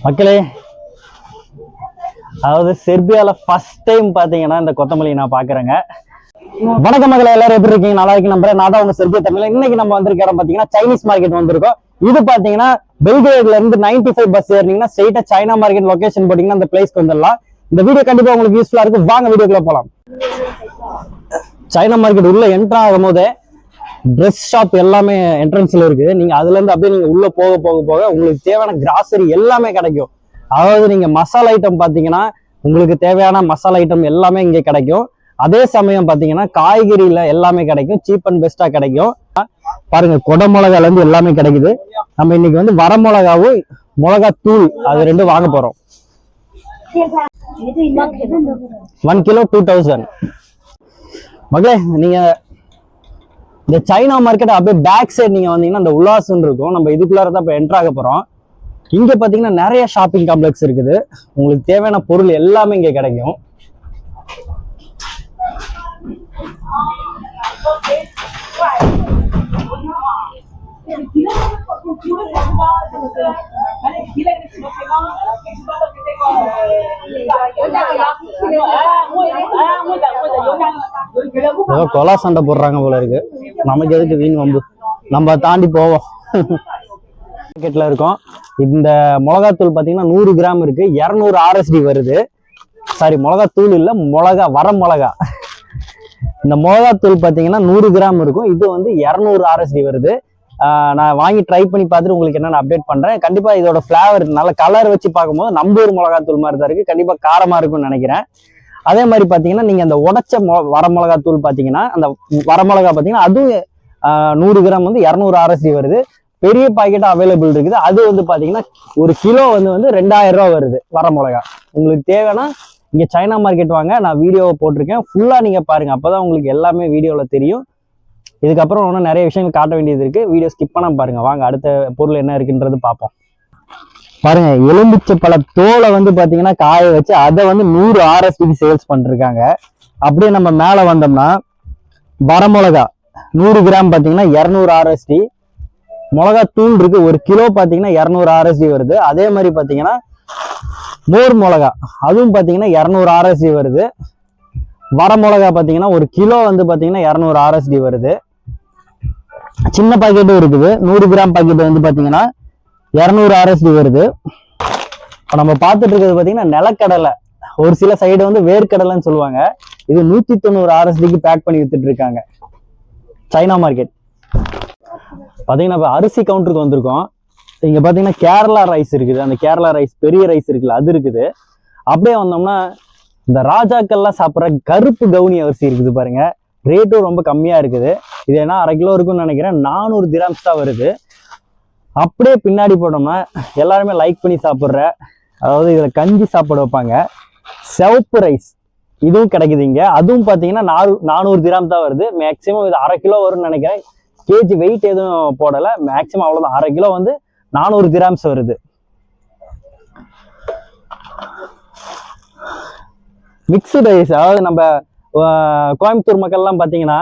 மக்களே, அதாவது செர்பியால first time பாத்தீங்கன்னா இந்த கொத்தமல்லி நான் பாக்குறேங்க. வணக்கம் மக்களை, எல்லாரும் எப்படி இருக்கீங்க? நல்லா இருக்கு நம்புறேன். நான் தான் உங்க செர்பியா தமிழ்ல. இன்னைக்கு நம்ம வந்திருக்க இடம் பாத்தீங்கன்னா சைனீஸ் மார்க்கெட் வந்திருக்கோம். இது பாத்தீங்கன்னா பெல்கிரேட்ல இருந்து 95 பஸ் ஏறினீங்கன்னா ஸ்ட்ரைட்டா சைனா மார்க்கெட் லொகேஷன் போட்டீங்கன்னா அந்த பிளேஸ்க்கு வந்துடலாம். இந்த வீடியோ கண்டிப்பா உங்களுக்கு யூஸ்ஃபுல்லா இருக்கும். வாங்க வீடியோக்குள்ள போலாம். சைனா மார்க்கெட் உள்ள என்ட்ரா ஆகும் போதே ட்ரெஸ் ஷாப் எல்லாமே என்ட்ரன்ஸ்ல இருக்கு. நீங்க அதுல இருந்து அப்படியே நீங்க உள்ள போக போக போக உங்களுக்கு தேவையான கிராசரி எல்லாமே கிடைக்கும். அதாவது நீங்க மசாலா ஐட்டம் பாத்தீங்கன்னா உங்களுக்கு தேவையான மசாலா ஐட்டம் எல்லாமே இங்க கிடைக்கும். அதே சமயம் பாத்தீங்கன்னா காய்கறியில எல்லாமே கிடைக்கும், சீப் அண்ட் பெஸ்டா கிடைக்கும். பாருங்க, கொடை மிளகால இருந்து எல்லாமே கிடைக்குது. நம்ம இன்னைக்கு வந்து வர மிளகாவும் மிளகா தூள் அது ரெண்டும் வாங்க போறோம். 1 கிலோ 2000. மகளே, நீங்க இந்த சைனா மார்க்கெட் அப்படியே பேக் சைடு நீங்க வந்தீங்கன்னா இந்த உல்லாசம் இருக்கும். நம்ம இதுக்குள்ளார தான் இப்போ என்டர் ஆக போறோம். இங்க பாத்தீங்கன்னா நிறைய ஷாப்பிங் காம்ப்ளெக்ஸ் இருக்குது. உங்களுக்கு தேவையான பொருள் எல்லாமே இங்க கிடைக்கும். ஏதோ கொலா சண்டை போடுறாங்க போல இருக்கு. நமக்கு எதுக்கு வீண் வம்பு, நம்ம தாண்டி போவோம். மார்க்கெட்ல இருக்கோம். இந்த மிளகாத்தூள் பாத்தீங்கன்னா 100 கிராம் இருக்கு, 200 RSD வருது. சாரி, மிளகாத்தூள் இல்ல, வர மிளகா. இந்த மிளகாத்தூள் பாத்தீங்கன்னா 100 கிராம் இருக்கும். இது வந்து 200 RSD வருது. நான் வாங்கி ட்ரை பண்ணி பார்த்துட்டு உங்களுக்கு என்னென்ன அப்டேட் பண்றேன். கண்டிப்பா இதோட ஃபிளேவர் நல்ல கலர் வச்சு பார்க்கும்போது நம்ம ஒரு மிளகாத்தூள் மாதிரி தான் இருக்கு. கண்டிப்பா காரமா இருக்கும்னு நினைக்கிறேன். அதே மாதிரி பாத்தீங்கன்னா நீங்க அந்த உடைச்ச வர மிளகாத்தூள் பாத்தீங்கன்னா அந்த வர மிளகா பாத்தீங்கன்னா அதுவும் 100 கிராம் வந்து 200 RSD வருது. பெரிய பாக்கெட் அவைலபிள் இருக்குது. அது வந்து பாத்தீங்கன்னா ஒரு கிலோ வந்து 2000 ரூபா வருது வர மிளகா. உங்களுக்கு தேவைன்னா இங்க சைனா மார்க்கெட் வாங்க, நான் வீடியோவை போட்டிருக்கேன், ஃபுல்லா நீங்க பாருங்க. அப்பதான் உங்களுக்கு எல்லாமே வீடியோல தெரியும். இதுக்கப்புறம் இன்னும் நிறைய விஷயங்கள் காட்ட வேண்டியது இருக்கு. வீடியோ ஸ்கிப் பண்ணாம பாருங்க. வாங்க அடுத்த பொருள் என்ன இருக்குன்றது பார்ப்போம். பாருங்க, எலும்பிச்சை பழ தோலை வந்து பாத்தீங்கன்னா காய வச்சு அதை வந்து 100 RSDக்கு சேல்ஸ் பண்ணிருக்காங்க. அப்படியே நம்ம மேல வந்தோம்னா வரமிளகா 100 கிராம் பாத்தீங்கன்னா 200 RSD. மிளகா தூள் இருக்கு, ஒரு கிலோ பாத்தீங்கன்னா 200 RSD வருது. அதே மாதிரி பாத்தீங்கன்னா மோர் மிளகா அதுவும் பாத்தீங்கன்னா 200 RSD வருது. வர மிளகா பாத்தீங்கன்னா ஒரு கிலோ வந்து பாத்தீங்கன்னா 200 RSD வருது. சின்ன பாக்கெட்டும் இருக்குது, 100 கிராம் பாக்கெட் வந்து பாத்தீங்கன்னா 200 RSD வருது. இப்போ நம்ம பார்த்துட்டு இருக்கிறது பாத்தீங்கன்னா நிலக்கடலை, ஒரு சில சைடு வந்து வேர்க்கடலைன்னு சொல்லுவாங்க. இது 190 RSDக்கு பேக் பண்ணி வித்துட்டு இருக்காங்க சைனா மார்க்கெட். பாத்தீங்கன்னா இப்போ அரிசி கவுண்டருக்கு வந்திருக்கோம். இங்க பாத்தீங்கன்னா கேரளா ரைஸ் இருக்குது. அந்த கேரளா ரைஸ் பெரிய ரைஸ் இருக்குல்ல, அது இருக்குது. அப்படியே வந்தோம்னா இந்த ராஜாக்கள்லாம் சாப்பிட்ற கருப்பு கவுனி அரிசி இருக்குது பாருங்க. ரேட்டும் ரொம்ப கம்மியா இருக்குது. இது என்ன 1/2 கிலோ இருக்குன்னு நினைக்கிறேன். 400 கிராம்ஸ் தான் வருது. அப்படியே பின்னாடி போனோம்னா எல்லாருமே லைக் பண்ணி சாப்பிட்ற, அதாவது இதுல கஞ்சி சாப்பிட வைப்பாங்க, சிவப்பு ரைஸ், இதுவும் கிடைக்குது இங்க. அதுவும் பாத்தீங்கன்னா 400 கிராம் தான் வருது. மேக்சிமம் இது 1/2 கிலோ வரும்னு நினைக்கிறேன். கேஜி வெயிட் எதுவும் போடல, மேக்சிமம் அவ்வளவுதான். 1/2 கிலோ வந்து 400 கிராம்ஸ் வருது. மிக்ஸ்டு ரைஸ், அதாவது நம்ம கோயம்புத்தூர் மக்கள்லாம் பாத்தீங்கன்னா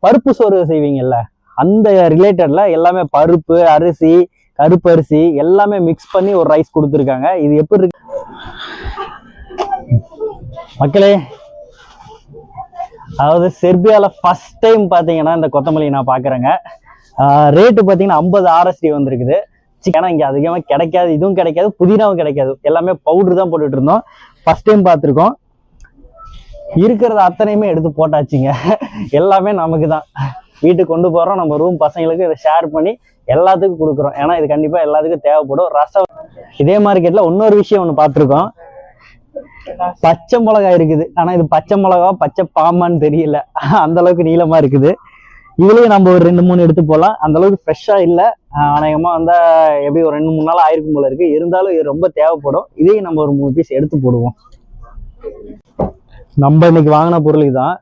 பருப்பு சோறு செய்வீங்கல்ல, அந்த ரிலேட்டட்ல எல்லாமே பருப்பு, அரிசி, கருப்பு அரிசி எல்லாமே மிக்ஸ் பண்ணி ஒரு ரைஸ் கொடுத்துருக்காங்க. இது எப்படி இருக்கு மக்களே? அதாவது செர்பியால ஃபர்ஸ்ட் டைம் பாத்தீங்கன்னா இந்த கொத்தமல்லி நான் பாக்குறேங்க. ரேட்டு பாத்தீங்கன்னா 50 RSD வந்திருக்குது. ஏன்னா இங்க அதிகமா கிடைக்காது, இதுவும் கிடைக்காது, புதினாவும் கிடைக்காது. எல்லாமே பவுடர் தான் போட்டுட்டு இருந்தோம். ஃபர்ஸ்ட் டைம் பார்த்துருக்கோம். இருக்கிறது அத்தனையுமே எடுத்து போட்டாச்சுங்க. எல்லாமே நமக்கு தான், வீட்டுக்கு கொண்டு போறோம். நம்ம ரூம் பசங்களுக்கு இதை ஷேர் பண்ணி எல்லாத்துக்கும் கொடுக்குறோம். ஏன்னா இது கண்டிப்பா எல்லாத்துக்கும் தேவைப்படும். ரசம் இதே மார்க்கெட்ல இன்னொரு விஷயம் ஒன்று பார்த்துருக்கோம். பச்சை மிளகாய் இருக்குது. ஆனா இது பச்சை மிளகா பச்சை பாம்பான்னு தெரியல, அந்த அளவுக்கு நீளமா இருக்குது. இதுலயும் நம்ம ஒரு 2-3 எடுத்து போகலாம். அந்த அளவுக்கு ஃப்ரெஷ்ஷா இல்லை, அநேகமா வந்தா எப்படி ஒரு 2-3 நாள் ஆயிருக்கும் போல இருக்கு. இருந்தாலும் இது ரொம்ப தேவைப்படும். இதையும் நம்ம ஒரு 3 பீஸ் எடுத்து போடுவோம். நம்ம இன்னைக்கு வாங்கின பொருள் இதுதான்.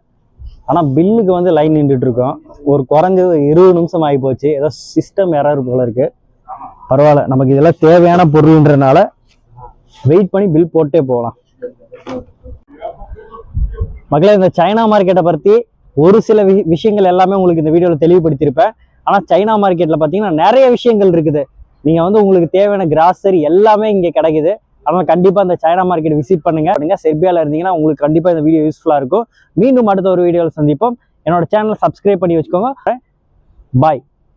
ஆனா பில்லுக்கு வந்து லைன் நின்றுட்டு இருக்கோம். ஒரு குறைஞ்சது 20 நிமிஷம் ஆகி போச்சு. ஏதோ சிஸ்டம் எரர் போல இருக்கு. பரவாயில்ல, நமக்கு இதெல்லாம் தேவையான பொருள்ன்றனால வெயிட் பண்ணி பில் போட்டே போகலாம். மக்களே, இந்த சைனா மார்க்கெட்டை பத்தி ஒரு சில விஷயங்கள் எல்லாமே உங்களுக்கு இந்த வீடியோல தெளிவுபடுத்தியிருப்பேன். ஆனா சைனா மார்க்கெட்ல பாத்தீங்கன்னா நிறைய விஷயங்கள் இருக்குது. நீங்கள் வந்து உங்களுக்கு தேவையான கிராசரி எல்லாமே இங்கே கிடைக்குது. அதனால் கண்டிப்பாக இந்த சைனா மார்க்கெட் விசிட் பண்ணுங்க. செர்பியாவில் இருந்தீங்கன்னா உங்களுக்கு கண்டிப்பாக இந்த வீடியோ யூஸ்ஃபுல்லாக இருக்கும். மீண்டும் அடுத்த ஒரு வீடியோவில் சந்திப்போம். என்னோட சேனலை சப்ஸ்கிரைப் பண்ணி வச்சுக்கோங்க. பாய்.